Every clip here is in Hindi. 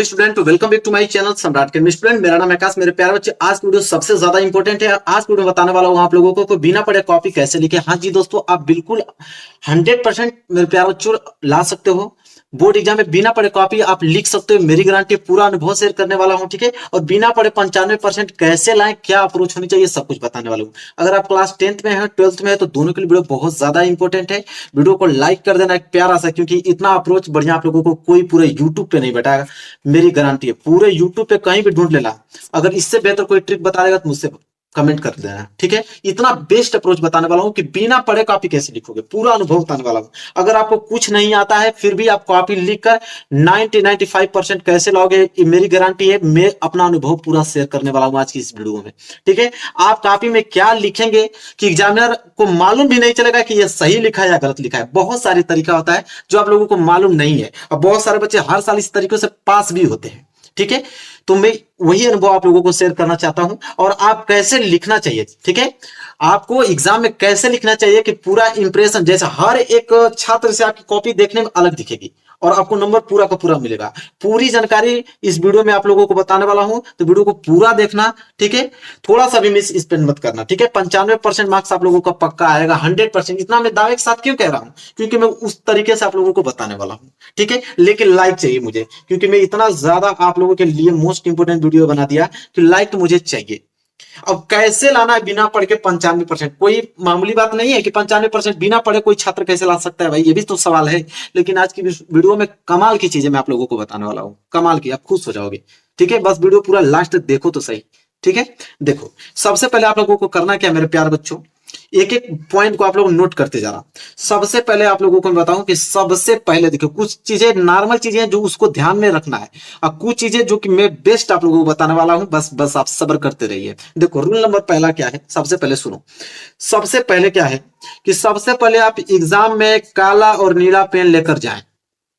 Student welcome back to my channel Samrat के स्टूडेंट। मेरा नाम आकाश। मेरे प्यारे बच्चे, आज की वीडियो सबसे ज्यादा इंपॉर्टेंट है। आज की वीडियो बताने वाला हूं आप लोगों को बिना पढ़े कॉपी कैसे लिखे। हाँ जी दोस्तों, आप बिल्कुल 100% मेरे प्यारे बच्चों ला सकते हो। बोर्ड एग्जाम में बिना पढ़े कॉपी आप लिख सकते हो। मेरी गारंटी, पूरा अनुभव शेयर करने वाला हूं, ठीक है। और बिना पढ़े 95% कैसे लाएं, क्या अप्रोच होनी चाहिए, सब कुछ बताने वाला हूं। अगर आप क्लास 10th में है, 12th में है, तो दोनों के लिए वीडियो बहुत ज्यादा इंपॉर्टेंट है। वीडियो को लाइक कर देना एक प्यारा सा, क्योंकि इतना अप्रोच बढ़िया आप लोगों को कोई पूरे यूट्यूब पे नहीं बताएगा। मेरी गारंटी है, पूरे यूट्यूब पे कहीं भी ढूंढ लेना, अगर इससे बेहतर कोई ट्रिक बता देगा तो मुझसे कमेंट कर देना, ठीक है। इतना बेस्ट अप्रोच बताने वाला हूं कि बिना पढ़े कॉपी कैसे लिखोगे, पूरा अनुभव बताने वाला हूं। अगर आपको कुछ नहीं आता है फिर भी आप कॉपी लिखकर 90-95% कैसे लाओगे, मेरी गारंटी है। मैं अपना अनुभव पूरा शेयर करने वाला हूं आज की इस वीडियो में, ठीक है। आप कॉपी में क्या लिखेंगे कि एग्जामिनर को मालूम भी नहीं चलेगा कि यह सही लिखा है या गलत लिखा है। बहुत सारी तरीका होता है जो आप लोगों को मालूम नहीं है, और बहुत सारे बच्चे हर साल इस तरीके से पास भी होते हैं, ठीक है। तो मैं वही अनुभव आप लोगों को शेयर करना चाहता हूं, और आप कैसे लिखना चाहिए, ठीक है। आपको एग्जाम में कैसे लिखना चाहिए कि पूरा इंप्रेशन, जैसे हर एक छात्र से आपकी कॉपी देखने में अलग दिखेगी और आपको नंबर पूरा का पूरा मिलेगा। पूरी जानकारी इस वीडियो में आप लोगों को बताने वाला हूं, तो वीडियो को पूरा देखना, ठीक है। थोड़ा सा भी मिस स्पेंड मत करना, ठीक है। 95% मार्क्स आप लोगों का पक्का आएगा, 100%। इतना मैं दावे के साथ क्यों कह रहा हूं, क्योंकि मैं उस तरीके से आप लोगों को बताने वाला हूं, ठीक है। लेकिन लाइक चाहिए मुझे, क्योंकि मैं इतना ज्यादा आप लोगों के लिए मोस्ट इंपोर्टेंट वीडियो बना दिया कि लाइक तो मुझे चाहिए। अब कैसे लाना है बिना पढ़ के 95%, कोई मामूली बात नहीं है कि 95% बिना पढ़े कोई छात्र कैसे ला सकता है भाई, ये भी तो सवाल है। लेकिन आज की वीडियो में कमाल की चीजें मैं आप लोगों को बताने वाला हूं, कमाल की, आप खुश हो जाओगे, ठीक है। बस वीडियो पूरा लास्ट तक देखो तो सही, ठीक है। देखो, सबसे पहले आप लोगों को करना क्या मेरे प्यारे बच्चों, एक एक पॉइंट को आप लोग नोट करते जाना। सबसे पहले आप लोगों को मैं बताऊं कि सबसे पहले देखो, कुछ चीजें नॉर्मल चीजें हैं जो उसको ध्यान में रखना है, और कुछ चीजें जो कि मैं बेस्ट आप लोगों को बताने वाला हूं। बस आप सब्र करते रहिए। देखो, रूल नंबर पहला क्या है, सबसे पहले सुनो। सबसे पहले क्या है कि सबसे पहले आप एग्जाम में काला और नीला पेन लेकर जाएं।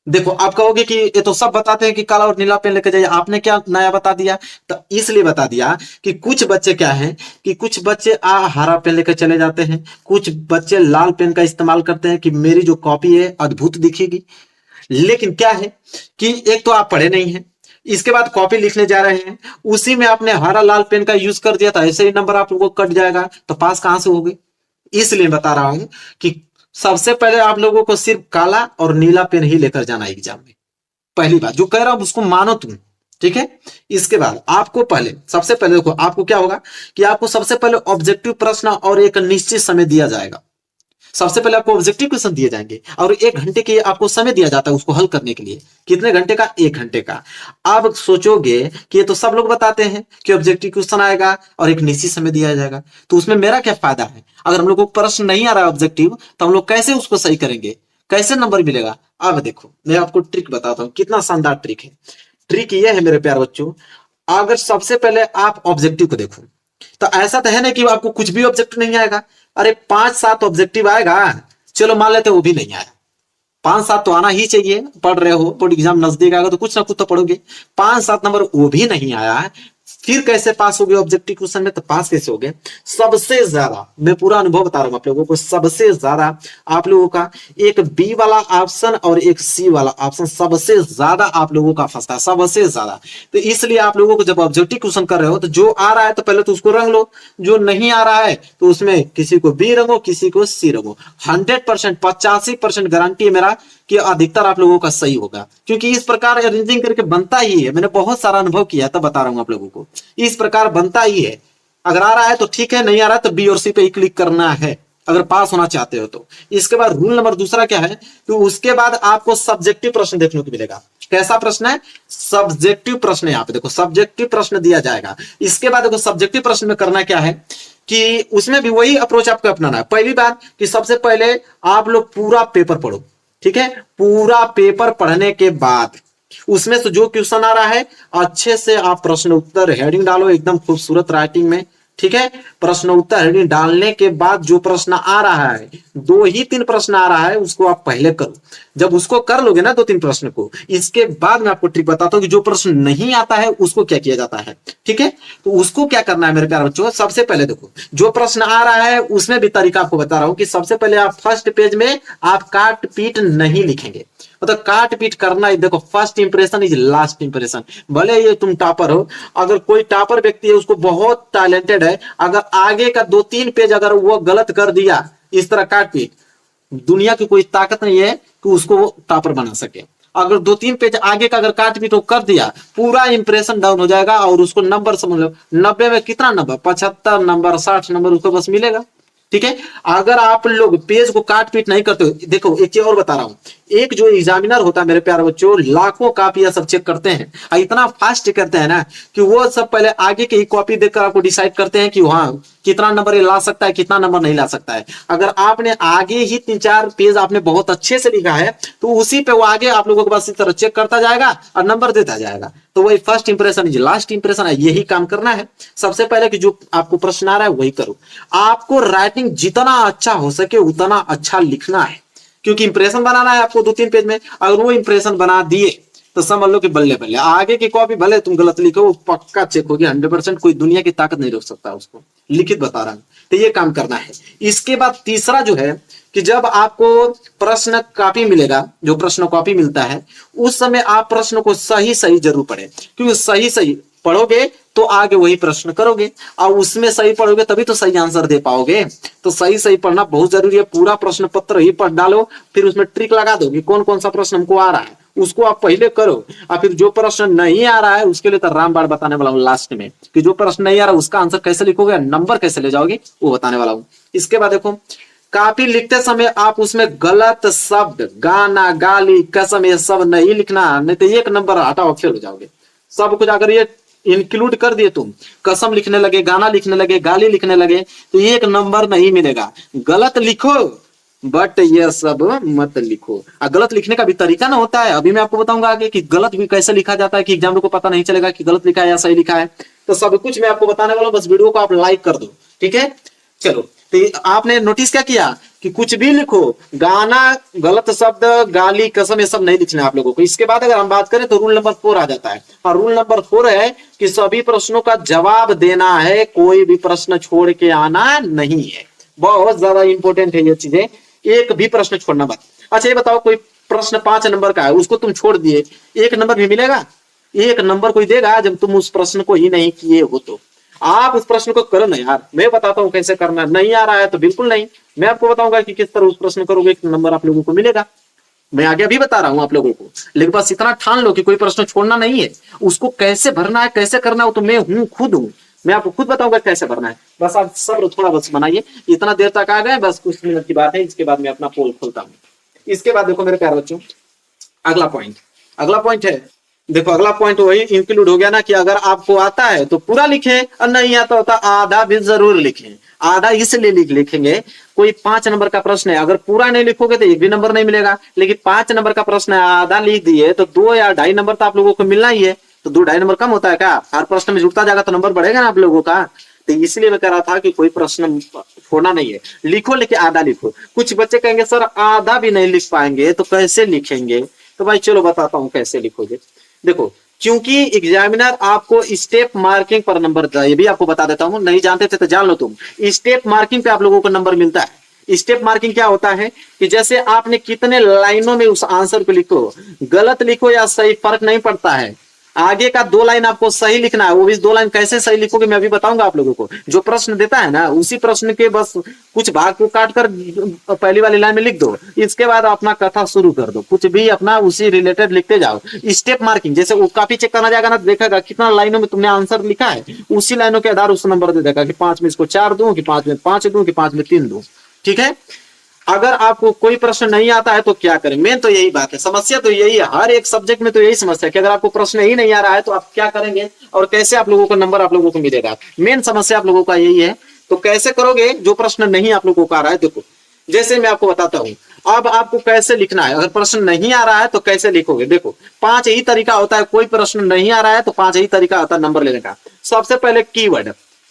देखो, आप कहोगे कि ये तो सब बताते हैं कि काला और नीला पेन लेकर जाइए, आपने क्या नया बता दिया। तो इसलिए बता दिया कि कुछ बच्चे क्या है कि कुछ बच्चे हरा पेन लेकर चले जाते हैं, कुछ बच्चे लाल पेन का इस्तेमाल करते हैं कि मेरी जो कॉपी है अद्भुत दिखेगी। लेकिन क्या है कि एक तो आप पढ़े नहीं है, इसके बाद कॉपी लिखने जा रहे हैं, उसी में आपने हरा लाल पेन का यूज कर दिया, तो ऐसे ही नंबर आप लोगों को कट जाएगा, तो पास कहां से होगे। इसलिए बता रहा हूं कि सबसे पहले आप लोगों को सिर्फ काला और नीला पेन ही लेकर जाना है एग्जाम में। पहली बात जो कह रहा हूं उसको मानो तुम, ठीक है। इसके बाद आपको सबसे पहले देखो, आपको क्या होगा कि आपको सबसे पहले ऑब्जेक्टिव प्रश्न और एक निश्चित समय दिया जाएगा। सबसे पहले आपको ऑब्जेक्टिव क्वेश्चन दिए जाएंगे और 1 घंटे के आपको समय दिया जाता है उसको हल करने के लिए। कितने घंटे का? 1 घंटे का। आप सोचोगे कि ये तो सब लोग बताते हैं कि ऑब्जेक्टिव क्वेश्चन आएगा और एक निश्चित समय दिया जाएगा, तो उसमें मेरा क्या फायदा है। अगर हम लोग को प्रश्न नहीं आ रहा है ऑब्जेक्टिव, तो हम लोग कैसे उसको सही करेंगे, कैसे नंबर मिलेगा। अब देखो, मैं आपको ट्रिक बताता हूं, कितना शानदार ट्रिक है। ट्रिक ये है मेरे प्यारे बच्चों, अगर सबसे पहले आप ऑब्जेक्टिव को देखो, तो ऐसा तो है ना कि आपको कुछ भी ऑब्जेक्टिव नहीं आएगा। अरे 5-7 ऑब्जेक्टिव आएगा, चलो मान लेते वो भी नहीं आया। 5-7 तो आना ही चाहिए, पढ़ रहे हो, बोर्ड एग्जाम नजदीक आएगा तो कुछ ना कुछ तो पढ़ोगे। 5-7 नंबर वो भी नहीं आया है, फिर कैसे पास हो गए ऑब्जेक्टिव क्वेश्चन में, तो पास कैसे हो गए। सबसे ज्यादा, मैं पूरा अनुभव बता रहा हूं आप लोगों को, सबसे ज्यादा आप लोगों का एक बी वाला ऑप्शन और एक सी वाला ऑप्शन सबसे ज्यादा आप लोगों का फंसता है, सबसे ज्यादा। तो इसलिए आप लोगों को जब ऑब्जेक्टिव क्वेश्चन कर रहे हो, तो जो आ रहा है तो पहले तो उसको रंग लो, जो नहीं आ रहा है तो उसमें किसी को बी रंगो, किसी को सी रंगो। 100% 85% गारंटी है मेरा कि अधिकतर आप लोगों का सही होगा, क्योंकि इस प्रकार अरेंजिंग करके बनता ही है। मैंने बहुत सारा अनुभव किया है, तब बता रहा हूं आप लोगों को, इस प्रकार बनता ही है। अगर आ रहा है तो ठीक है, नहीं आ रहा है तो बी और सी पे ही क्लिक करना है, अगर पास होना चाहते हो तो। इसके बाद रूल नंबर दूसरा क्या है, तो उसके बाद आपको सब्जेक्टिव प्रश्न देखने को मिलेगा। कैसा प्रश्न है? सब्जेक्टिव प्रश्न। यहाँ पे देखो, सब्जेक्टिव प्रश्न दिया जाएगा। इसके बाद देखो, सब्जेक्टिव प्रश्न में करना क्या है कि उसमें भी वही अप्रोच आपको अपनाना है। पहली बात कि सबसे पहले आप लोग पूरा पेपर पढ़ो, ठीक है। पूरा पेपर पढ़ने के बाद उसमें से जो क्वेश्चन आ रहा है अच्छे से आप प्रश्न उत्तर हेडिंग डालो, एकदम खूबसूरत राइटिंग में, ठीक है। प्रश्न उत्तर हेडिंग डालने के बाद जो प्रश्न आ रहा है, 2 ही 3 प्रश्न आ रहा है, उसको आप पहले करो। जब उसको कर लोगे ना 2-3 प्रश्न को, इसके बाद मैं आपको ट्रिक बताता हूं कि जो प्रश्न नहीं आता है उसको क्या किया जाता है, ठीक है। तो उसको क्या करना है मेरे प्यारे बच्चों, सबसे पहले देखो, जो प्रश्न आ रहा है उसमें भी तरीका आपको बता रहा हूं कि सबसे पहले आप फर्स्ट पेज में आप काट पीट नहीं लिखेंगे। मतलब काट पीट करना ही। देखो first impression is last impression. भले ये तुम टॉपर हो, अगर कोई टॉपर व्यक्ति है उसको बहुत टैलेंटेड है, अगर आगे का 2-3 पेज अगर वो गलत कर दिया इस तरह काट पीट, दुनिया की कोई ताकत नहीं है कि उसको वो टॉपर बना सके। अगर 2-3 पेज आगे का अगर काट पीट कर दिया, पूरा इंप्रेशन डाउन हो जाएगा और उसको नंबर समझ लो 90 में कितना नंबर, 75 नंबर 60 नंबर उसको बस मिलेगा। ठीक है, अगर आप लोग पेज को काट पीट नहीं करते हो, देखो एक चीज और बता रहा हूं, एक जो एग्जामिनर होता है मेरे प्यारे बच्चों, लाखों कापियां सब चेक करते हैं और इतना फास्ट करते हैं ना कि वो सब पहले आगे की कॉपी देखकर आपको डिसाइड करते हैं कि हाँ कितना नंबर ये ला सकता है, कितना नंबर नहीं ला सकता है। अगर आपने आगे ही 3-4 पेज आपने बहुत अच्छे से लिखा है तो उसी पे वो आगे आप लोगों के पास इस तरह चेक करता जाएगा और नंबर देता जाएगा। तो वही first impression is last impression है, यही काम करना है। सबसे पहले कि जो आपको प्रश्न आ रहा है वही करो। आपको राइटिंग जितना अच्छा हो सके उतना अच्छा लिखना है, क्योंकि इंप्रेशन बनाना है आपको 2-3 पेज में। अगर वो इंप्रेशन बना दिए तो समझ लो कि बल्ले बल्ले, आगे की कॉपी भले तुम गलत लिखो वो पक्का चेक होगी 100%, कोई दुनिया की ताकत नहीं रोक सकता उसको, लिखित बता रहा हूं। तो ये काम करना है। इसके बाद तीसरा जो है कि जब आपको प्रश्न कॉपी मिलेगा, जो प्रश्न कॉपी मिलता है, उस समय आप प्रश्न को सही सही जरूर पढ़े, क्योंकि सही सही पढ़ोगे तो आगे वही प्रश्न करोगे और उसमें सही पढ़ोगे तभी तो सही आंसर दे पाओगे। तो सही सही पढ़ना बहुत जरूरी है। पूरा प्रश्न पत्र ही पढ़ डालो, फिर उसमें ट्रिक लगा दो कि कौन कौन सा प्रश्न हमको आ रहा है, उसको आप पहले करो और फिर जो प्रश्न नहीं आ रहा है उसके लिए तो रामबाण बताने वाला हूँ लास्ट में, कि जो प्रश्न नहीं आ रहा उसका आंसर कैसे लिखोगे, नंबर कैसे ले जाओगे वो बताने वाला हूँ। इसके बाद देखो कॉपी लिखते समय आप उसमें गलत शब्द, गाना, गाली, कसम ये सब नहीं लिखना, नहीं तो 1 नंबर हटाओ फेल हो जाओगे। सब कुछ अगर ये इंक्लूड कर दिए, तुम कसम लिखने लगे, गाना लिखने लगे, गाली लिखने लगे तो 1 नंबर नहीं मिलेगा। गलत लिखो बट ये सब मत लिखो। और गलत लिखने का भी तरीका ना होता है, अभी मैं आपको बताऊंगा आगे कि गलत भी कैसे लिखा जाता है कि एग्जाम को पता नहीं चलेगा कि गलत लिखा है या सही लिखा है। तो सब कुछ मैं आपको बताने वाला हूं, बस वीडियो को आप लाइक कर दो। ठीक है, चलो। तो आपने नोटिस क्या किया कि कुछ भी लिखो, गाना, गलत शब्द, गाली, कसम ये सब नहीं लिखना है आप लोगों को। इसके बाद अगर हम बात करें तो रूल नंबर 4 आ जाता है, और रूल नंबर 4 है कि सभी प्रश्नों का जवाब देना है, कोई भी प्रश्न छोड़ के आना नहीं है। बहुत ज्यादा इंपॉर्टेंट है ये चीजें, एक भी प्रश्न छोड़ना मत। अच्छा ये बताओ, कोई प्रश्न 5 नंबर का है उसको तुम छोड़ दिए, 1 नंबर भी मिलेगा? 1 नंबर कोई देगा जब तुम उस प्रश्न को ही नहीं किए हो। तो आप उस प्रश्न को करो ना यार, मैं बताता हूं कैसे करना। नहीं आ रहा है तो बिल्कुल नहीं, मैं आपको बताऊंगा कि किस तरह उस प्रश्न करोगे, 1 नंबर आप लोगों को मिलेगा। मैं आगे अभी बता रहा हूं आप लोगों को, लेकिन बस इतना ठान लो कि कोई प्रश्न छोड़ना नहीं है। उसको कैसे भरना है, कैसे करना है, तो मैं हूं, खुद हूं, मैं आपको खुद बताऊंगा कैसे भरना है। बस आप सब्र थोड़ा बस बनाइए। इतना देर तक आ गए, बस कुछ मिनट की बात है, इसके बाद मैं अपना पोल खोलता हूं। इसके बाद देखो मेरे प्यारे बच्चों, अगला पॉइंट है, देखो अगला पॉइंट वही इंक्लूड हो गया ना कि अगर आपको आता है तो पूरा लिखें और नहीं आता होता आधा भी जरूर लिखें। आधा इसलिए लिखेंगे, कोई 5 नंबर का प्रश्न है, अगर पूरा नहीं लिखोगे तो 1 भी नंबर नहीं मिलेगा। लेकिन 5 नंबर का प्रश्न है, आधा लिख दिए तो 2 या 2.5 नंबर तो आप लोगों को मिलना ही है। तो 2-2.5 नंबर कम होता है क्या? हर प्रश्न में जुड़ता जाएगा तो नंबर बढ़ेगा ना आप लोगों का। तो इसलिए मैं कह रहा था कि कोई प्रश्न छोड़ना नहीं है, लिखो, लेकिन आधा लिखो। कुछ बच्चे कहेंगे सर आधा भी नहीं लिख पाएंगे तो कैसे लिखेंगे? तो भाई चलो बताता हूं कैसे लिखोगे। देखो, क्योंकि एग्जामिनर आपको स्टेप मार्किंग पर नंबर देता है, ये भी आपको बता देता हूं, नहीं जानते थे तो जान लो तुम। स्टेप मार्किंग पे आप लोगों को नंबर मिलता है। स्टेप मार्किंग क्या होता है कि जैसे आपने कितने लाइनों में उस आंसर को लिखो, गलत लिखो या सही फर्क नहीं पड़ता है। आगे का 2 लाइन आपको सही लिखना है, वो भी 2 लाइन कैसे सही लिखोगे मैं अभी बताऊंगा आप लोगों को। जो प्रश्न देता है ना उसी प्रश्न के बस कुछ भाग को काट कर पहली वाली लाइन में लिख दो, इसके बाद अपना कथा शुरू कर दो, कुछ भी अपना उसी रिलेटेड लिखते जाओ। स्टेप मार्किंग जैसे वो कॉपी चेक करना जाएगा ना, देखेगा कितना लाइनों में तुमने आंसर लिखा है, उसी लाइनों के आधार उस नंबर दे देगा कि 5 में इसको 4 दूं, कि 5 में 5 दूं, कि 5 में 3 दूं। ठीक है, अगर आपको कोई प्रश्न नहीं आता है तो क्या करें? मेन तो यही बात है, समस्या तो यही है, हर एक सब्जेक्ट में तो यही समस्या है कि अगर आपको प्रश्न ही नहीं आ रहा है तो आप क्या करेंगे और कैसे आप लोगों को नंबर आप लोगों को मिलेगा। मेन समस्या आप लोगों का यही है। तो कैसे करोगे जो प्रश्न नहीं आप लोगों को आ रहा है? देखो जैसे मैं आपको बताता हूं, अब आपको कैसे लिखना है। अगर प्रश्न नहीं आ रहा है तो कैसे लिखोगे? देखो 5 ही तरीका होता है, कोई प्रश्न नहीं आ रहा है तो 5 ही तरीका होता है नंबर लेने का। सबसे पहले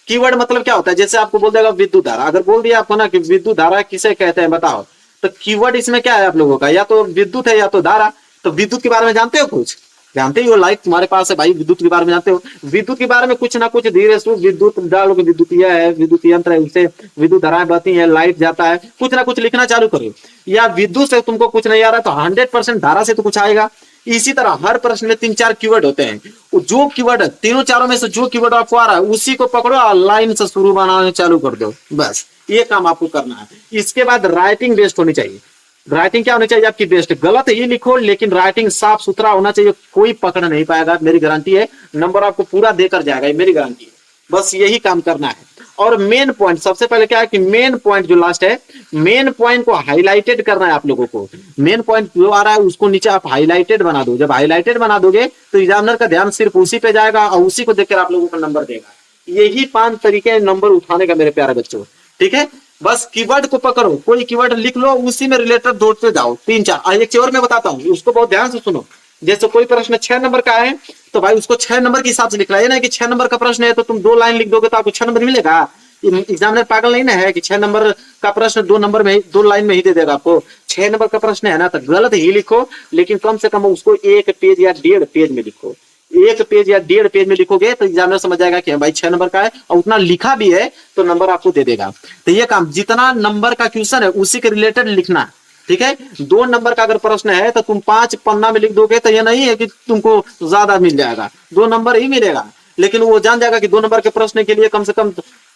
कीवर्ड मतलब क्या होता है? जैसे आपको बोल देगा विद्युत धारा, अगर बोल दिया आपको ना कि विद्युत धारा किसे कहते हैं बताओ, तो कीवर्ड इसमें क्या है आप लोगों का? या तो विद्युत है या तो धारा। तो विद्युत के बारे में जानते हो कुछ? जानते ही हो लाइट तुम्हारे पास है भाई, विद्युत के बारे में जानते हो, विद्युत के बारे में कुछ ना कुछ धीरे से विद्युत डालोगे, विद्युत यह है, विद्युत यंत्र है, उससे विद्युत धाराएं बहती है, लाइट जाता है, कुछ ना कुछ लिखना चालू करो। या विद्युत से तुमको कुछ नहीं आ रहा तो 100% धारा से तो कुछ आएगा। इसी तरह हर प्रश्न में 3-4 कीवर्ड होते हैं, जो कीवर्ड तीनों चारों में से जो कीवर्ड आपको आ रहा है उसी को पकड़ो और लाइन से शुरू बनाना चालू कर दो, बस ये काम आपको करना है। इसके बाद राइटिंग बेस्ट होनी चाहिए। राइटिंग क्या होनी चाहिए आपकी बेस्ट, गलत ही लिखो लेकिन राइटिंग साफ सुथरा होना चाहिए, कोई पकड़ नहीं पाएगा, मेरी गारंटी है। नंबर आपको पूरा देकर जाएगा, मेरी गारंटी है। बस यही काम करना है। और मेन पॉइंट सबसे पहले क्या है कि मेन पॉइंट जो लास्ट है, मेन पॉइंट को हाईलाइटेड करना है आप लोगों को। मेन पॉइंट जो आ रहा है उसको नीचे आप हाईलाइटेड बना दो। जब हाईलाइटेड बना दोगे तो एग्जामिनर का ध्यान सिर्फ उसी पे जाएगा और उसी को देखकर आप लोगों को नंबर देगा। यही 5 तरीके नंबर उठाने का मेरे प्यारे बच्चों, ठीक है। बस कीवर्ड को पकड़ो, कोई कीवर्ड लिख लो, उसी में रिलेटेड ढूंढते जाओ 3-4। एक और मैं बताता हूँ, उसको बहुत ध्यान से सुनो। जैसे कोई प्रश्न 6 नंबर का है तो भाई उसको 6 नंबर के हिसाब से लिखना है ना कि 6 नंबर का प्रश्न है तो तुम 2 लाइन लिख दोगे तो आपको 6 नंबर मिलेगा। एग्जामिनर पागल नहीं ना है कि 6 नंबर का प्रश्न 2 नंबर में 2 लाइन में ही दे देगा आपको। 6 नंबर का प्रश्न है ना तो गलत ही लिखो, लेकिन कम से कम उसको 1 पेज या 1.5 पेज में लिखो। 1 पेज या 1.5 पेज में लिखोगे तो एग्जामिनर समझ जाएगा कि भाई 6 नंबर का है और उतना लिखा भी है तो नंबर आपको दे देगा। तो ये काम जितना नंबर का क्वेश्चन है उसी के रिलेटेड लिखना, ठीक है। 2 नंबर का अगर प्रश्न है तो तुम 5 पन्ना में लिख दोगे तो ये नहीं है कि तुमको ज्यादा मिल जाएगा, 2 नंबर ही मिलेगा। लेकिन वो जान जाएगा कि 2 नंबर के प्रश्न के लिए कम से कम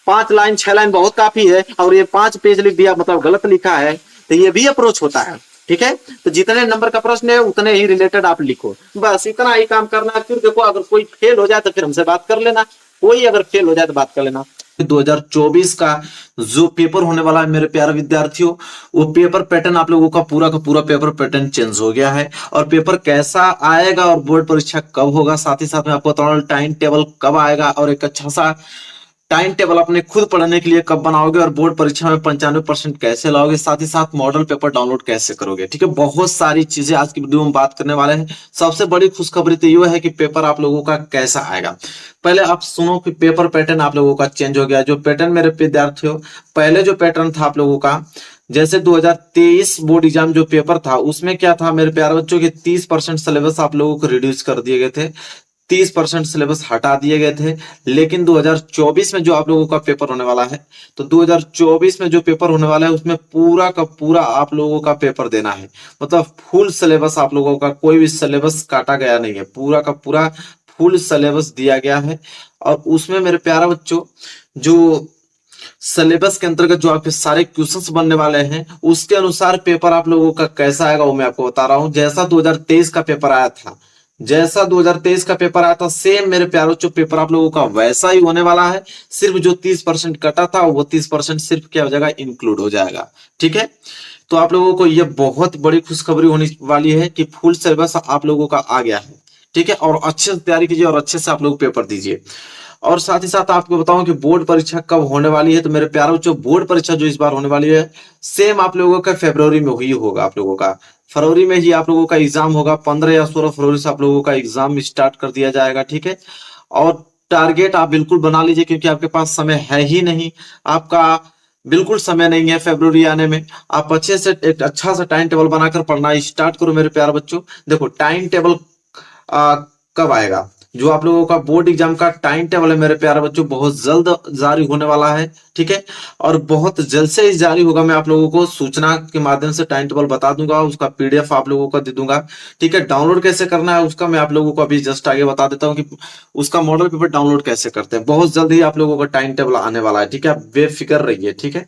5 लाइन 6 लाइन बहुत काफी है और ये 5 पेज लिख दिया मतलब गलत लिखा है। तो ये भी अप्रोच होता है, ठीक है। तो जितने नंबर का प्रश्न है उतने ही रिलेटेड आप लिखो, बस इतना ही काम करना है। फिर देखो अगर कोई फेल हो जाए तो फिर हमसे बात कर लेना, कोई अगर फेल हो जाए तो बात कर लेना। 2024 का जो पेपर होने वाला है मेरे प्यारे विद्यार्थियों, वो पेपर पैटर्न आप लोगों का पूरा पेपर पैटर्न चेंज हो गया है। और पेपर कैसा आएगा और बोर्ड परीक्षा कब होगा, साथ ही साथ में आपको बताऊंगा टाइम टेबल कब आएगा और एक अच्छा सा टाइम टेबल अपने खुद पढ़ने के लिए कब बनाओगे और बोर्ड परीक्षा में 95% कैसे लाओगे, साथ ही साथ मॉडल पेपर डाउनलोड कैसे करोगे, ठीक है। बहुत सारी चीजें आज की वीडियो में बात करने वाले हैं। सबसे बड़ी खुशखबरी तो ये है कि पेपर आप लोगों का कैसा आएगा। पहले आप सुनो कि पेपर पैटर्न आप लोगों का चेंज हो गया। जो पैटर्न मेरे विद्यार्थियों, पहले जो पैटर्न था आप लोगों का, जैसे 2023 बोर्ड एग्जाम जो पेपर था उसमें क्या था मेरे प्यारे बच्चों की 30% सिलेबस आप लोगों को रिड्यूस कर दिए गए थे, 30% सिलेबस हटा दिए गए थे। लेकिन 2024 में जो आप लोगों का पेपर होने वाला है, तो 2024 में जो पेपर होने वाला है उसमें पूरा का पूरा आप लोगों का पेपर देना है। मतलब फुल सिलेबस आप लोगों का, कोई भी सिलेबस काटा गया नहीं है, पूरा का पूरा फुल सिलेबस दिया गया है। और उसमें मेरे प्यारा बच्चों जो सिलेबस के अंतर्गत जो आपके सारे क्वेश्चंस बनने वाले हैं उसके अनुसार पेपर आप लोगों का कैसा आएगा वो मैं आपको बता रहा हूं। जैसा 2023 का पेपर आया था, जैसा 2023 का पेपर आया था सेम मेरे प्यारों जो पेपर आप लोगों का वैसा ही होने वाला है। सिर्फ जो 30% कटा था वो 30% सिर्फ क्या हो जाएगा, इंक्लूड हो जाएगा, ठीक है। तो आप लोगों को ये बहुत बड़ी खुशखबरी होने वाली है कि फुल सिलेबस आप लोगों का आ गया है, ठीक है। और अच्छे से तैयारी कीजिए और अच्छे से आप लोग पेपर दीजिए। और साथ ही साथ आपको बताऊं कि बोर्ड परीक्षा कब होने वाली है। तो मेरे प्यारों जो बोर्ड परीक्षा जो इस बार होने वाली है सेम आप लोगों का फरवरी में ही होगा। आप लोगों का फरवरी में ही आप लोगों का एग्जाम होगा, 15 या 16 फरवरी से आप लोगों का एग्जाम स्टार्ट कर दिया जाएगा, ठीक है। और टारगेट आप बिल्कुल बना लीजिए क्योंकि आपके पास समय है ही नहीं, आपका बिल्कुल समय नहीं है फरवरी आने में। आप अच्छे से एक अच्छा सा टाइम टेबल बनाकर पढ़ना स्टार्ट करो मेरे प्यारे बच्चों। देखो टाइम टेबल कब आएगा, जो आप लोगों का बोर्ड एग्जाम का टाइम टेबल है मेरे प्यारे बच्चों बहुत जल्द जारी होने वाला है, ठीक है। और बहुत जल्द से ही जारी होगा। मैं आप लोगों को सूचना के माध्यम से टाइम टेबल बता दूंगा, उसका पीडीएफ आप लोगों को दे दूंगा, ठीक है। डाउनलोड कैसे करना है उसका मैं आप लोगों को अभी जस्ट आगे बता देता हूँ कि उसका मॉडल पेपर डाउनलोड कैसे करते हैं। बहुत जल्द ही आप लोगों का टाइम टेबल आने वाला है, ठीक है। आप बेफिक्र रहिए, ठीक है।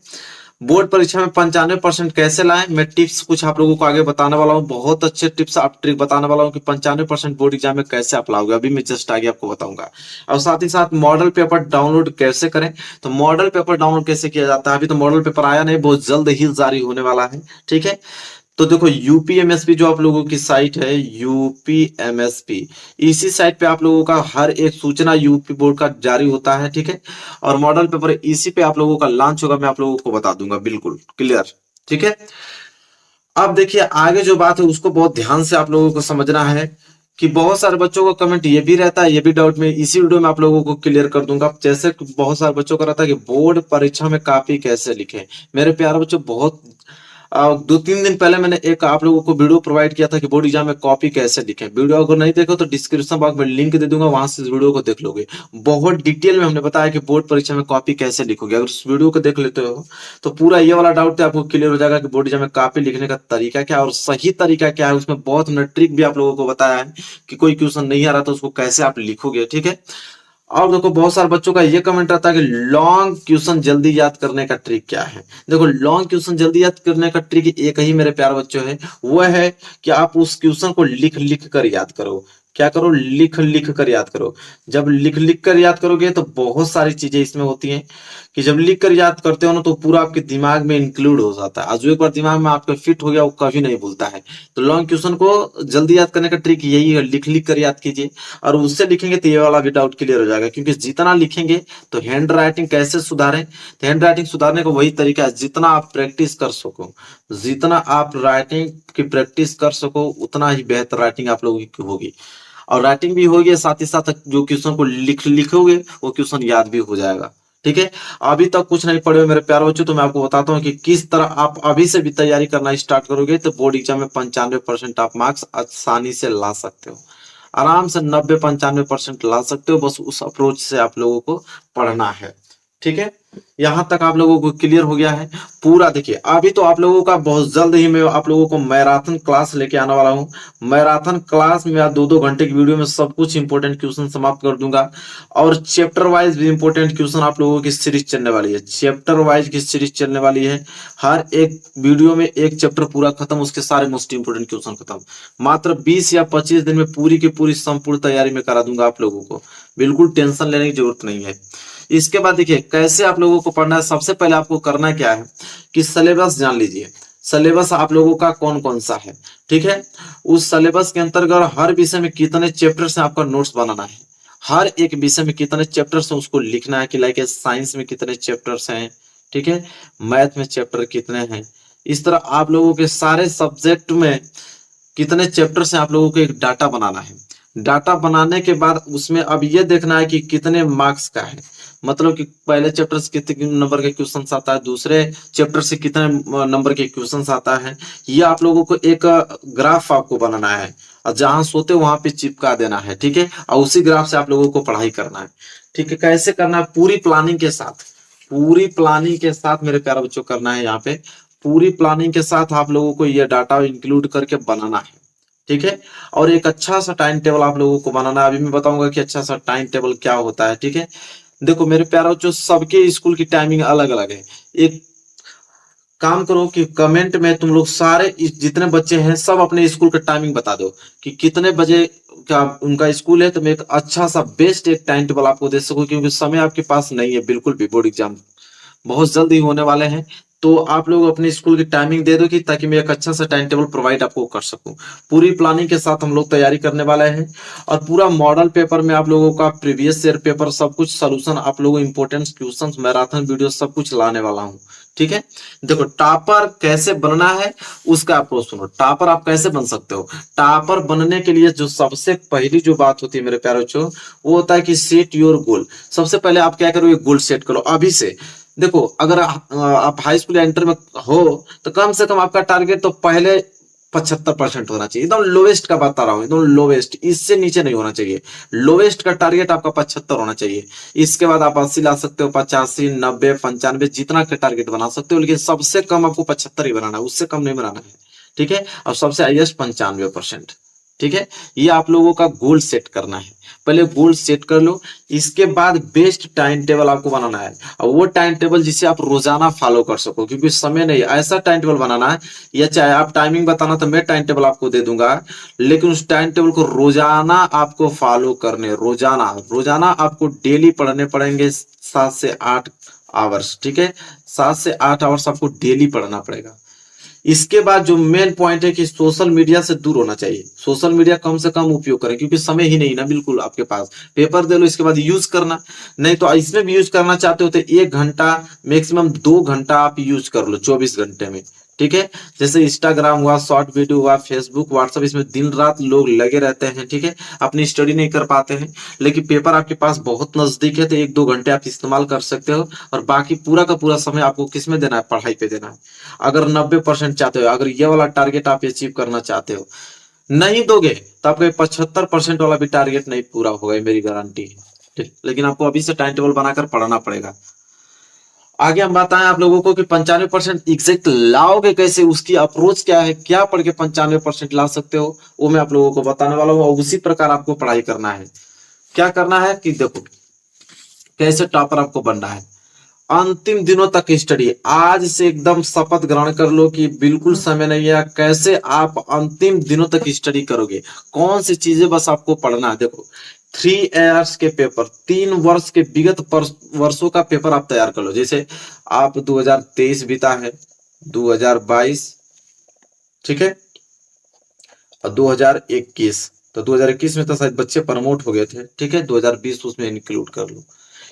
बोर्ड परीक्षा में 95% कैसे लाएं, मैं टिप्स कुछ आप लोगों को आगे बताने वाला हूं। बहुत अच्छे टिप्स आप ट्रिक बताने वाला हूं कि 95% बोर्ड एग्जाम में कैसे आप लाओगे, अभी मैं जस्ट आगे आपको बताऊंगा। और साथ ही साथ मॉडल पेपर डाउनलोड कैसे करें। तो मॉडल पेपर डाउनलोड कैसे किया जाता है, अभी तो मॉडल पेपर आया नहीं, बहुत जल्द ही जारी होने वाला है, ठीक है। तो देखो यूपीएमएसपी जो आप लोगों की साइट है यूपीएमएसपी, इसी साइट पे आप लोगों का हर एक सूचना यूपी बोर्ड का जारी होता है, ठीक है। और मॉडल पेपर इसी पे आप लोगों का लॉन्च होगा, मैं आप लोगों को बता दूंगा बिल्कुल क्लियर, ठीक है। अब देखिए आगे जो बात है उसको बहुत ध्यान से आप लोगों को समझना है कि बहुत सारे बच्चों को कमेंट ये भी रहता है, ये भी डाउट में इसी वीडियो में आप लोगों को क्लियर कर दूंगा। जैसे बहुत सारे बच्चों का रहता है कि बोर्ड परीक्षा में कॉपी कैसे लिखें। मेरे प्यारे बच्चों बहुत 2-3 दिन पहले मैंने एक आप लोगों को वीडियो प्रोवाइड किया था कि बोर्ड एग्जाम में कॉपी कैसे लिखें। वीडियो अगर नहीं देखो तो डिस्क्रिप्शन बॉक्स में लिंक दे दूंगा, वहां से इस वीडियो को देख लोगे। बहुत डिटेल में हमने बताया कि बोर्ड परीक्षा में कॉपी कैसे लिखोगे। अगर उस वीडियो को देख लेते हो तो पूरा ये वाला डाउट आपको क्लियर हो जाएगा कि बोर्ड एग्जाम में कॉपी लिखने का तरीका क्या है और सही तरीका क्या है। उसमें बहुत हमने ट्रिक भी आप लोगों को बताया है कि कोई क्वेश्चन नहीं आ रहा तो उसको कैसे आप लिखोगे, ठीक है। और देखो बहुत सारे बच्चों का ये कमेंट आता है कि लॉन्ग क्वेश्चन जल्दी याद करने का ट्रिक क्या है। देखो लॉन्ग क्वेश्चन जल्दी याद करने का ट्रिक एक ही मेरे प्यारे बच्चों है, वो है कि आप उस क्वेश्चन को लिख लिख कर याद करो। क्या करो, लिख लिख कर याद करो। जब लिख लिख कर याद करोगे तो बहुत सारी चीजें इसमें होती हैं कि जब लिख कर याद करते हो ना तो पूरा आपके दिमाग में इंक्लूड हो जाता है। जो एक बार दिमाग में आपके फिट हो गया वो कभी नहीं भूलता है। तो लॉन्ग क्वेश्चन को जल्दी याद करने का ट्रिक यही है, लिख लिख कर याद कीजिए। और उससे लिखेंगे तो ये वाला भी डाउट क्लियर हो जाएगा, क्योंकि जितना लिखेंगे तो हैंड राइटिंग कैसे सुधारें, तो हैंड राइटिंग सुधारने का वही तरीका है, जितना आप प्रैक्टिस कर सको, जितना आप राइटिंग की प्रैक्टिस कर सको उतना ही बेहतर राइटिंग आप लोगों की होगी। और राइटिंग भी होगी, साथ ही साथ जो क्वेश्चन को लिखोगे वो क्वेश्चन याद भी हो जाएगा, ठीक है। अभी तक कुछ नहीं पढ़े मेरे प्यारे बच्चों तो मैं आपको बताता हूँ कि किस तरह आप अभी से भी तैयारी करना स्टार्ट करोगे तो बोर्ड एग्जाम में 95% आप मार्क्स आसानी से ला सकते हो। आराम से 90-95% ला सकते हो। बस उस अप्रोच से आप लोगों को पढ़ना है, ठीक है। यहां तक आप लोगों को क्लियर हो गया है पूरा। देखिए अभी तो आप लोगों का बहुत जल्द ही मैं आप लोगों को मैराथन क्लास लेके आने वाला हूं। मैराथन क्लास में 2-2 घंटे की वीडियो में सब कुछ इंपॉर्टेंट क्वेश्चन समाप्त कर दूंगा और चैप्टर वाइज भी इंपॉर्टेंट क्वेश्चन आप लोगों की सीरीज चलने वाली है। चैप्टर वाइज की सीरीज चलने वाली है। हर एक वीडियो में एक चैप्टर पूरा खत्म, उसके सारे मोस्ट इंपोर्टेंट क्वेश्चन खत्म। मात्र 20 या 25 दिन में पूरी की पूरी संपूर्ण तैयारी में करा दूंगा आप लोगों को। बिल्कुल टेंशन लेने की जरूरत नहीं है। इसके बाद देखिए कैसे आप लोगों को पढ़ना है। सबसे पहले आपको करना क्या है कि सिलेबस जान लीजिए। सिलेबस आप लोगों का कौन कौन सा है, ठीक है। उस सिलेबस के अंतर्गत हर विषय में कितने चैप्टर से आपका नोट्स बनाना है, हर एक विषय में कितने चैप्टर्स हैं उसको लिखना है कि लाइक साइंस में कितने चैप्टर्स हैं, ठीक है, मैथ में चैप्टर कितने हैं। इस तरह आप लोगों के सारे सब्जेक्ट में कितने चैप्टर्स हैं आप लोगों को एक डाटा बनाना है। डाटा बनाने के बाद उसमें अब ये देखना है कि कितने मार्क्स का है, मतलब कि पहले चैप्टर से कितने नंबर के क्वेश्चन आता है, दूसरे चैप्टर से कितने नंबर के क्वेश्चन आता है। ये आप लोगों को एक ग्राफ आपको बनाना है और जहां सोते वहां पे चिपका देना है, ठीक है। और उसी ग्राफ से आप लोगों को पढ़ाई करना है, ठीक है। कैसे करना है, पूरी प्लानिंग के साथ, पूरी प्लानिंग के साथ मेरे प्यारे बच्चों करना है। यहाँ पे पूरी प्लानिंग के साथ आप लोगों को ये डाटा इंक्लूड करके बनाना है, ठीक है। और एक अच्छा सा टाइम टेबल आप लोगों को बनाना है। अभी मैं बताऊंगा कि अच्छा सा टाइम टेबल क्या होता है, ठीक है। देखो मेरे प्यारे बच्चों सबके स्कूल की टाइमिंग अलग अलग है। एक काम करो कि कमेंट में तुम लोग सारे जितने बच्चे हैं सब अपने स्कूल का टाइमिंग बता दो कि कितने बजे का उनका स्कूल है, तो मैं एक अच्छा सा बेस्ट एक टाइम टेबल आपको दे सकूं, क्योंकि समय आपके पास नहीं है बिल्कुल भी। बोर्ड एग्जाम बहुत जल्द ही होने वाले हैं, तो आप लोग अपने स्कूल की टाइमिंग दे दो कि ताकि मैं एक अच्छा सा टाइम टेबल प्रोवाइड आपको कर सकूं। पूरी प्लानिंग के साथ हम लोग तैयारी करने वाले हैं और पूरा मॉडल पेपर में आप लोगों का प्रीवियस ईयर पेपर सब कुछ सॉल्यूशन आप लोगों इंपोर्टेंट क्वेश्चंस मैराथन वीडियो सब कुछ लाने वाला हूं, ठीक है। देखो टॉपर कैसे बनना है उसका अप्रोच सुनो। टॉपर आप कैसे बन सकते हो। टॉपर बनने के लिए जो सबसे पहली जो बात होती है मेरे प्यारे बच्चों वो होता है कि सेट योर गोल। सबसे पहले आप क्या करो, गोल सेट करो अभी से। देखो अगर आप हाई स्कूल या इंटर में हो तो कम से कम आपका टारगेट तो पहले 75% होना चाहिए। एकदम लोवेस्ट का बता रहा हूँ, एकदम लोवेस्ट, इससे नीचे नहीं होना चाहिए। लोवेस्ट का टारगेट आपका 75 होना चाहिए। इसके बाद आप 80 ला सकते हो, 85, 90, 95 जितना का टारगेट बना सकते हो, लेकिन सबसे कम आपको 75 ही बनाना है, उससे कम नहीं बनाना है, ठीक है। और सबसे हाईएस्ट 95%, ठीक है। ये आप लोगों का गोल सेट करना है। पहले गोल सेट कर लो, इसके बाद बेस्ट टाइम टेबल आपको बनाना है। और वो टाइम टेबल जिसे आप रोजाना फॉलो कर सको, क्योंकि समय नहीं, ऐसा टाइम टेबल बनाना है। या चाहे आप टाइमिंग बताना तो मैं टाइम टेबल आपको दे दूंगा, लेकिन उस टाइम टेबल को रोजाना आपको फॉलो करने, रोजाना रोजाना आपको डेली पढ़ने पड़ेंगे 7 से 8 आवर्स, ठीक है। 7 से 8 आवर्स आपको डेली पढ़ना पड़ेगा। इसके बाद जो मेन पॉइंट है कि सोशल मीडिया से दूर होना चाहिए। सोशल मीडिया कम से कम उपयोग करें, क्योंकि समय ही नहीं ना बिल्कुल आपके पास। पेपर दे लो, इसके बाद यूज करना। नहीं तो इसमें भी यूज करना चाहते हो तो 1 घंटा मैक्सिमम 2 घंटा आप यूज कर लो 24 घंटे में, ठीक है। जैसे इंस्टाग्राम हुआ, शॉर्ट वीडियो हुआ, फेसबुक, व्हाट्सएप, इसमें दिन रात लोग लगे रहते हैं, ठीक है, अपनी स्टडी नहीं कर पाते हैं। लेकिन पेपर आपके पास बहुत नजदीक है तो 1-2 घंटे आप इस्तेमाल कर सकते हो, और बाकी पूरा का पूरा समय आपको किस में देना है, पढ़ाई पे देना है। अगर 90% चाहते हो, अगर ये वाला टारगेट आप अचीव करना चाहते हो, नहीं दोगे तो आपका 75% वाला भी टारगेट नहीं पूरा होगा, ये मेरी गारंटी है, ठीक। लेकिन आपको अभी से टाइम टेबल बनाकर पढ़ना पड़ेगा। आगे हम बताएं आप लोगों को कि 95% एग्जैक्ट लाओगे कैसे, उसकी अप्रोच क्या है, क्या पढ़ के 95% ला सकते हो, वो मैं आप लोगों को बताने वाला हूँ। और उसी प्रकार आपको पढ़ाई करना है। क्या करना है कि देखो कैसे टॉपर आपको बनना है। अंतिम दिनों तक स्टडी, आज से एकदम शपथ ग्रहण कर लो कि बिल्कुल समय नहीं है। कैसे आप अंतिम दिनों तक स्टडी करोगे, कौन सी चीजें बस आपको पढ़ना है। देखो 3 इयर्स के पेपर, 3 वर्ष के विगत वर्षों का पेपर आप तैयार कर लो। जैसे आप 2023 बीता है, 2022, ठीक है, और 2021, तो 2021 में तो शायद बच्चे प्रमोट हो गए थे, ठीक है, 2020 उसमें इंक्लूड कर लो।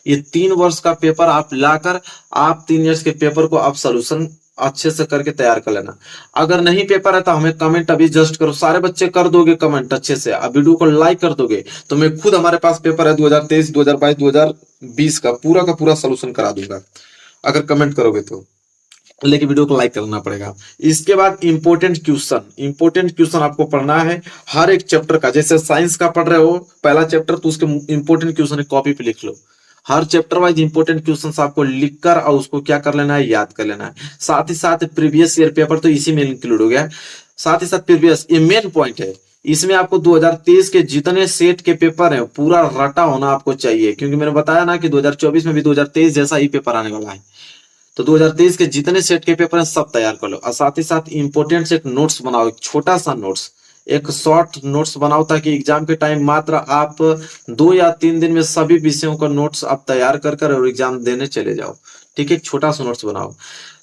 ये 3 वर्ष का पेपर आप लाकर, आप 3 इयर्स के पेपर को आप सोल्यूशन अच्छे से करके तैयार कर लेना। अगर नहीं पेपर है तो हमें कमेंट अभी जस्ट करो, सारे बच्चे कर दोगे कमेंट अच्छे से, अब वीडियो को लाइक कर दोगे तो मैं खुद, हमारे पास पेपर है 2023, 2022, 2020 का पूरा सोल्यूशन करा दूंगा अगर कमेंट करोगे तो। लेकिन वीडियो को लाइक करना पड़ेगा। इसके बाद इंपॉर्टेंट क्वेश्चन आपको पढ़ना है हर एक चैप्टर का। जैसे साइंस का पढ़ रहे हो पहला चैप्टर, तो उसके इंपॉर्टेंट क्वेश्चन कॉपी पे लिख लो। हर चैप्टर वाइज इंपॉर्टेंट क्वेश्चंस आपको लिखकर और उसको क्या कर लेना है, याद कर लेना है। साथ ही साथ प्रीवियस ईयर पेपर तो इसी में इंक्लूड हो गया। साथ ही साथ प्रीवियस, ये मेन पॉइंट है, इसमें आपको 2023 के जितने सेट के पेपर है पूरा रटा होना आपको चाहिए, क्योंकि मैंने बताया ना कि 2024 में भी 2023 जैसा ही पेपर आने वाला है। तो 2023 के जितने सेट के पेपर हैं सब तैयार कर लो। और साथ ही साथ इंपॉर्टेंट से एक नोट्स बनाओ, एक छोटा सा नोट्स, एक शॉर्ट नोट्स बनाओ, ताकि एग्जाम के टाइम मात्र आप 2 या 3 दिन में सभी विषयों का नोट्स आप तैयार कर और एग्जाम देने चले जाओ, ठीक है। एक छोटा सा नोट्स बनाओ।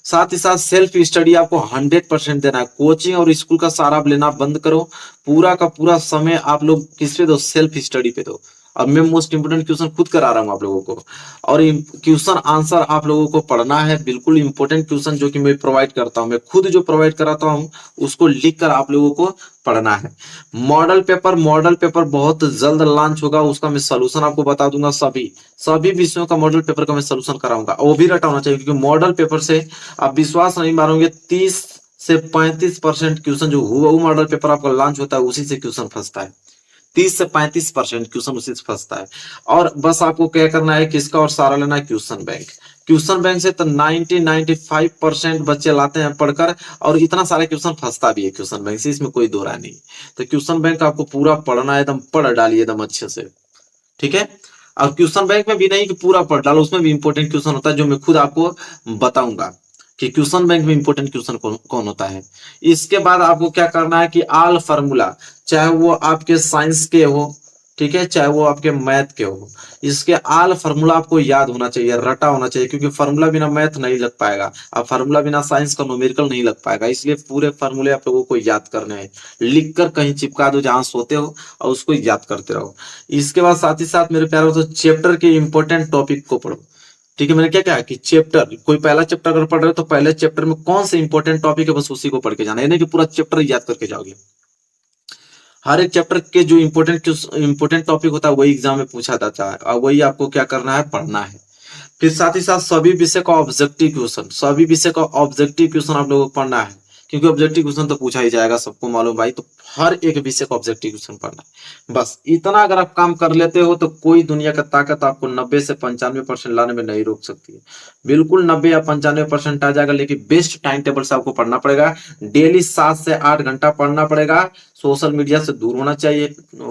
साथ ही साथ सेल्फ स्टडी आपको 100% देना है। कोचिंग और स्कूल का सहारा आप लेना बंद करो। पूरा का पूरा समय आप लोग किस पे दो, सेल्फ स्टडी पे दो। अब मैं मोस्ट इंपोर्टेंट क्वेश्चन खुद करा रहा हूँ आप लोगों को, और क्वेश्चन आंसर आप लोगों को पढ़ना है। बिल्कुल इंपोर्टेंट क्वेश्चन जो कि मैं प्रोवाइड करता हूँ, मैं खुद जो प्रोवाइड कराता हूँ उसको लिख कर आप लोगों को पढ़ना है। मॉडल पेपर बहुत जल्द लॉन्च होगा, उसका मैं सोल्यूशन आपको बता दूंगा। सभी विषयों का मॉडल पेपर का मैं सोल्यूशन कराऊंगा, वो भी रटा होना चाहिए, क्योंकि मॉडल पेपर से आप विश्वास नहीं मारोगे 30 से 35% क्वेश्चन जो हुआ वो मॉडल पेपर आपका लॉन्च होता है उसी से क्वेश्चन फंसता है। 30 से 35% क्वेश्चन उसी से फंसता है। और बस आपको क्या करना है, किसका और सहारा लेना है, क्वेश्चन बैंक से तो 95% बच्चे लाते हैं पढ़कर, और इतना सारे क्वेश्चन फंसता भी है क्वेश्चन बैंक से, इसमें कोई दो राय नहीं। तो क्वेश्चन बैंक आपको पूरा पढ़ना है, एकदम पढ़ डालिए एकदम अच्छे से, ठीक है। और क्वेश्चन बैंक में भी नहीं कि पूरा पढ़ डालो, उसमें भी इंपॉर्टेंट क्वेश्चन होता है जो मैं खुद आपको बताऊंगा कि क्वेश्चन बैंक में इंपॉर्टेंट क्वेश्चन कौन होता है। इसके बाद आपको क्या करना है कि ऑल फार्मूला, चाहे वो आपके साइंस के हो, ठीक है, चाहे वो आपके मैथ के हो, इसके ऑल फार्मूला आपको याद होना चाहिए, रटा होना चाहिए, क्योंकि फार्मूला बिना मैथ नहीं लग पाएगा और फार्मूला बिना साइंस का न्यूमेरिकल नहीं लग पाएगा। इसलिए पूरे फार्मूले आप लोगों को याद करने हैं, लिखकर कहीं चिपका दो जहां सोते हो और उसको याद करते रहो। इसके बाद साथ ही साथ मेरे प्यारे दोस्तों, चैप्टर के इंपॉर्टेंट टॉपिक को पढ़ो, ठीक है। मैंने क्या कहा कि चैप्टर, कोई पहला चैप्टर अगर पढ़ रहे हो तो पहले चैप्टर में कौन से इंपॉर्टेंट टॉपिक है बस उसी को पढ़ के जाना है, नहीं कि पूरा चैप्टर याद करके जाओगे। हर एक चैप्टर के जो इंपॉर्टेंट टॉपिक होता है वही एग्जाम में पूछा जाता है, और वही आपको क्या करना है, पढ़ना है। फिर साथ ही साथ सभी विषय का ऑब्जेक्टिव क्वेश्चन आप लोगों को पढ़ना है, क्योंकि ऑब्जेक्टिव क्वेश्चन तो पूछा ही जाएगा, सबको मालूम भाई। तो हर एक विषय का ऑब्जेक्टिव क्वेश्चन पढ़ना है। बस इतना अगर आप काम कर लेते हो तो कोई दुनिया का ताकत आपको 90 से 95% लाने में नहीं रोक सकती है। बिल्कुल 90 या 95% आ जाएगा, लेकिन बेस्ट टाइम टेबल से आपको पढ़ना पड़ेगा। डेली 7 से 8 घंटा पढ़ना पड़ेगा। सोशल मीडिया से दूर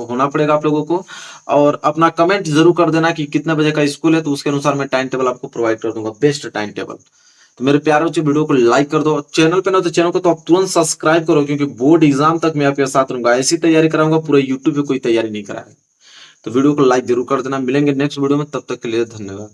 होना पड़ेगा आप लोगों को। और अपना कमेंट जरूर कर देना कि कितने बजे का स्कूल है, तो उसके अनुसार मैं टाइम टेबल आपको प्रोवाइड कर दूंगा, बेस्ट टाइम टेबल। तो मेरे प्यारों से वीडियो को लाइक कर दो, चैनल पे ना तो चैनल को तो आप तुरंत सब्सक्राइब करो, क्योंकि बोर्ड एग्जाम तक मैं आपके साथ रहूंगा। ऐसी तैयारी कराऊंगा, पूरे यूट्यूब पे कोई तैयारी नहीं कराएगा। तो वीडियो को लाइक जरूर कर देना। मिलेंगे नेक्स्ट वीडियो में, तब तक के लिए धन्यवाद।